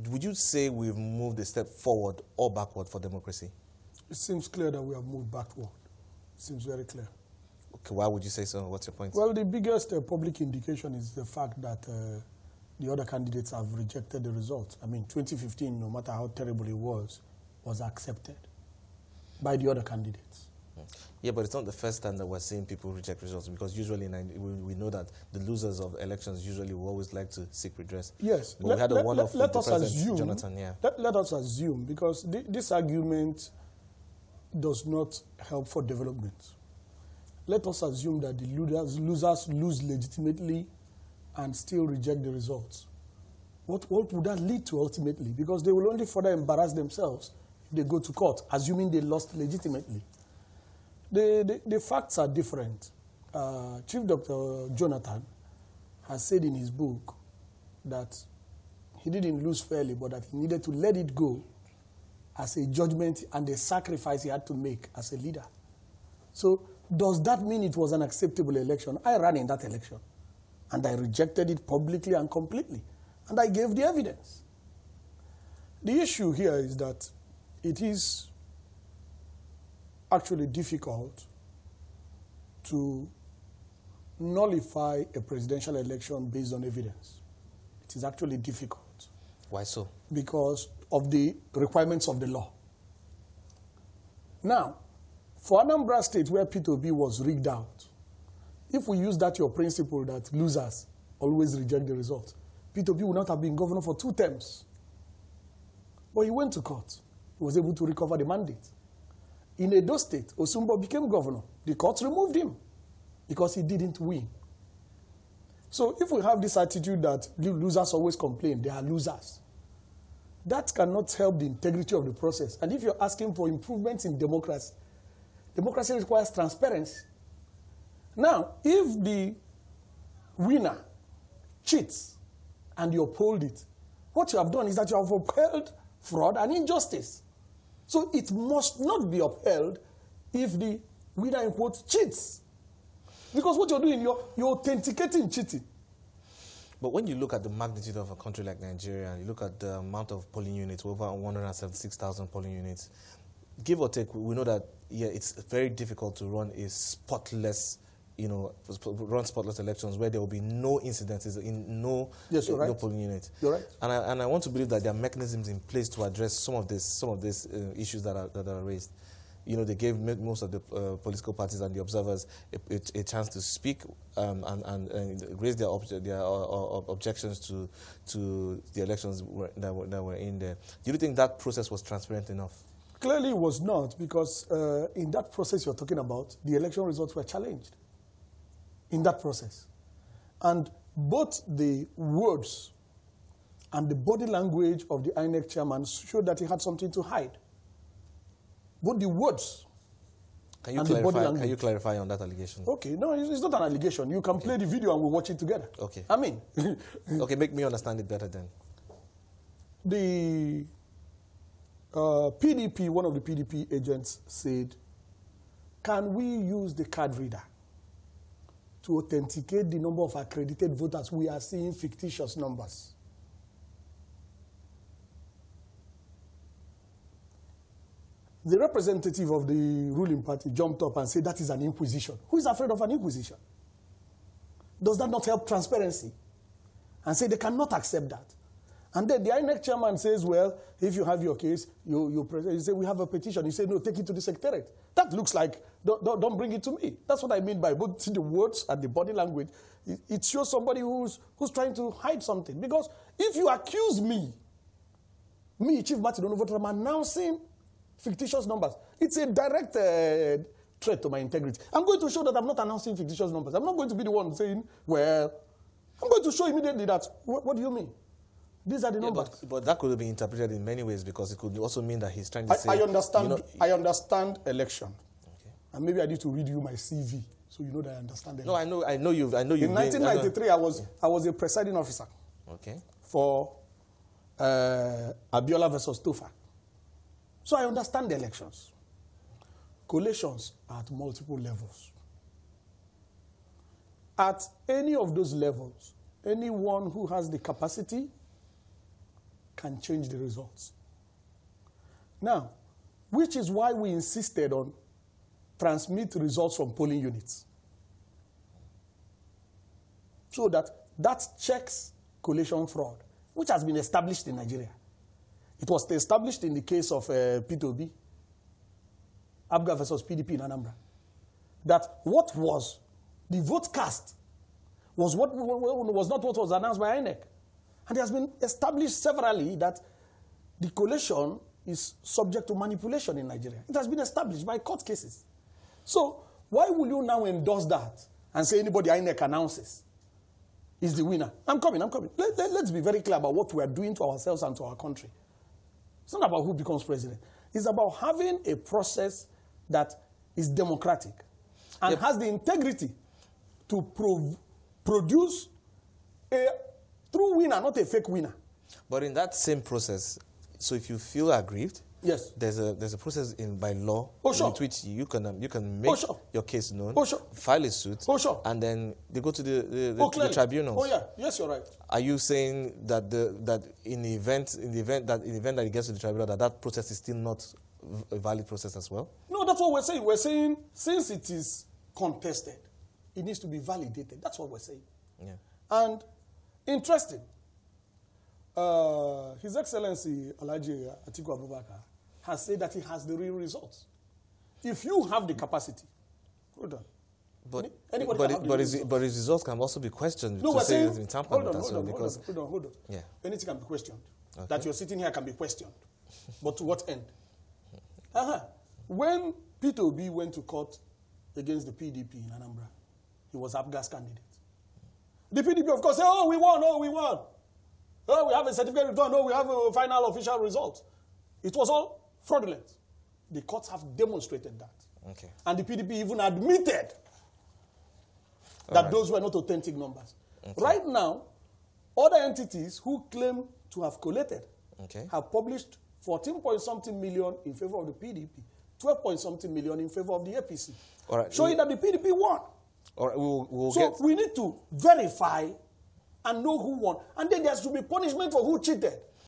would you say we've moved a step forward or backward for democracy? It seems clear that we have moved backward. It seems very clear. Okay, why would you say so? What's your point? Well, the biggest public indication is the fact that the other candidates have rejected the results. I mean, 2015, no matter how terrible it was accepted by the other candidates. Yeah, but it's not the first time that we're seeing people reject results, because usually we know that the losers of elections usually will always like to seek redress. Yes. But we had a one-off with the President, assume, Jonathan, yeah. Let us assume, because this argument does not help for development. Let us assume that the losers lose legitimately and still reject the results. What would that lead to ultimately? Because they will only further embarrass themselves if they go to court, assuming they lost legitimately. The facts are different. Chief Dr. Jonathan has said in his book that he didn't lose fairly, but that he needed to let it go as a judgment and a sacrifice he had to make as a leader. So does that mean it was an acceptable election? I ran in that election, and I rejected it publicly and completely, and I gave the evidence. The issue here is that it is actually difficult to nullify a presidential election based on evidence. It is actually difficult. Why so? Because of the requirements of the law. Now, for Anambra State, where P2B was rigged out, if we use that your principle that losers always reject the result, P2B would not have been governor for 2 terms. But he went to court. He was able to recover the mandate. In Edo State, Osumbo became governor. The court removed him because he didn't win. So if we have this attitude that losers always complain, they are losers, that cannot help the integrity of the process. And if you're asking for improvements in democracy, democracy requires transparency. Now, if the winner cheats and you uphold it, what you have done is that you have upheld fraud and injustice. So it must not be upheld if the winner, in quotes, cheats. Because what you're doing, you're authenticating cheating. But when you look at the magnitude of a country like Nigeria, you look at the amount of polling units, over 176,000 polling units, give or take, we know that, yeah, it's very difficult to run a spotless, run spotless elections where there will be no incidences in no polling unit. You're right. And I want to believe that there are mechanisms in place to address some of these issues that are raised. They gave most of the political parties and the observers a chance to speak and raise their objections to the elections that were in there. Do you think that process was transparent enough? Clearly it was not, because in that process you're talking about, the election results were challenged in that process. And both the words and the body language of the INEC chairman showed that he had something to hide. Both the words and the body language. Can you clarify on that allegation? Okay, no, it's not an allegation. You can play the video and we'll watch it together. Okay. I mean. Okay, make me understand it better then. The PDP, one of the PDP agents said, can we use the card reader to authenticate the number of accredited voters? We are seeing fictitious numbers. The representative of the ruling party jumped up and said that is an inquisition. Who is afraid of an inquisition? Does that not help transparency? And say they cannot accept that. And then the INEC chairman says, well, if you have your case, you say, we have a petition. You say, no, take it to the secretariat. That looks like, don't bring it to me. That's what I mean by both the words and the body language. It shows somebody who's trying to hide something. Because if you accuse me, Chief Martin Onuvoto, I'm announcing fictitious numbers, it's a direct threat to my integrity. I'm going to show that I'm not announcing fictitious numbers. I'm not going to be the one saying, well, I'm going to show immediately that, what do you mean? These are the numbers. But that could be interpreted in many ways, because it could also mean that he's trying to say... I understand election. Okay. And maybe I need to read you my CV so you know that I understand election. No, I know you've In 1993, I was a presiding officer. Okay. For Abiola versus Tofa. So I understand the elections. Collations are at multiple levels. At any of those levels, anyone who has the capacity can change the results. Now, which is why we insisted on transmit results from polling units. So that checks collation fraud, which has been established in Nigeria. It was established in the case of P2B, APGA versus PDP in Anambra. That what was the vote cast was not what was announced by INEC. And it has been established severally that the collation is subject to manipulation in Nigeria. It has been established by court cases. So why will you now endorse that and say anybody INEC announces is the winner? I'm coming. Let's be very clear about what we are doing to ourselves and to our country. It's not about who becomes president. It's about having a process that is democratic and has the integrity to produce a true winner, not a fake winner. But in that same process, so if you feel aggrieved, yes, there's a process by law sure, with which you can make sure, your case known, sure, file a suit, sure, and then they go to the tribunals. Oh yeah, yes, you're right. Are you saying that in the event that it gets to the tribunal, that process is still not a valid process as well? No, that's what we're saying. We're saying since it is contested, it needs to be validated. That's what we're saying. Yeah. And interesting, His Excellency Alhaji Atiku Abubakar has said that he has the real results. If you have the capacity, hold on. But his results can also be questioned. No, we're saying, hold on. Yeah. Anything can be questioned. Okay. That you're sitting here can be questioned. But to what end? When P2B went to court against the PDP in Anambra, he was APGA's candidate. The PDP, of course, said, oh, we won. Oh, we have a certificate return. Oh, we have a final official result. It was all fraudulent. The courts have demonstrated that. Okay. And the PDP even admitted that those were not authentic numbers. Okay. Right now, other entities who claim to have collated have published 14-point-something million in favor of the PDP, 12-point-something million in favor of the APC, showing that the PDP won. We need to verify and know who won. And then there should be punishment for who cheated.